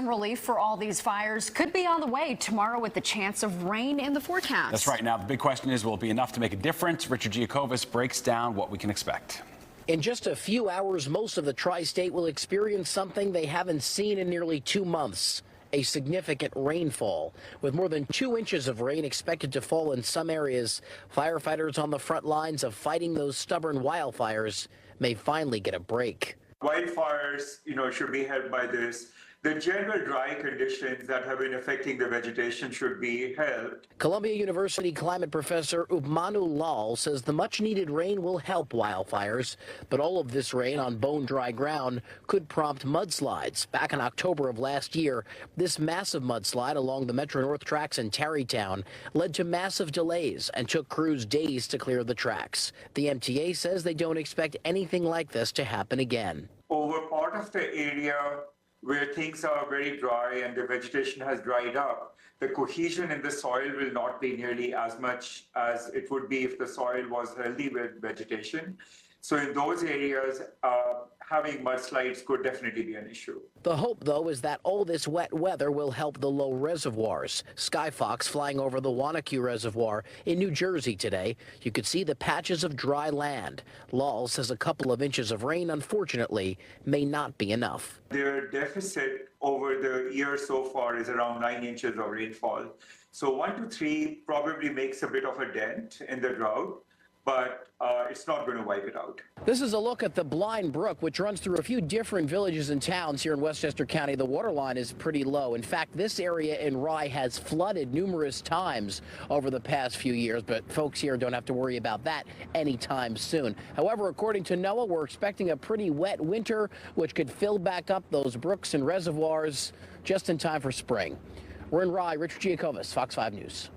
Relief for all these fires could be on the way tomorrow with the chance of rain in the forecast. That's right. Now, the big question is, will it be enough to make a difference? Richard Giacovas breaks down what we can expect. In just a few hours, most of the tri-state will experience something they haven't seen in nearly 2 months. A significant rainfall. With more than 2 inches of rain expected to fall in some areas, firefighters on the front lines of fighting those stubborn wildfires may finally get a break. Wildfires, should be helped by this. The general dry conditions that have been affecting the vegetation should be helped. Columbia University climate professor Upmanu Lal says the much-needed rain will help wildfires, but all of this rain on bone-dry ground could prompt mudslides. Back in October of last year, this massive mudslide along the Metro-North tracks in Tarrytown led to massive delays and took crews days to clear the tracks. The MTA says they don't expect anything like this to happen again. Over part of the area where things are very dry and the vegetation has dried up, the cohesion in the soil will not be nearly as much as it would be if the soil was healthy with vegetation. So in those areas, having mudslides could definitely be an issue. The hope, though, is that all this wet weather will help the low reservoirs. Skyfox flying over the Wanacue Reservoir in New Jersey today. You could see the patches of dry land. Lal says a couple of inches of rain, unfortunately, may not be enough. Their deficit over the year so far is around 9 inches of rainfall. So 1 to 3 probably makes a bit of a dent in the drought, but it's not going to wipe it out. This is a look at the Blind Brook, which runs through a few different villages and towns here in Westchester County. The water line is pretty low. In fact, this area in Rye has flooded numerous times over the past few years, but folks here don't have to worry about that anytime soon. However, according to NOAA, we're expecting a pretty wet winter, which could fill back up those brooks and reservoirs just in time for spring. We're in Rye. Richard Giacovas, Fox 5 News.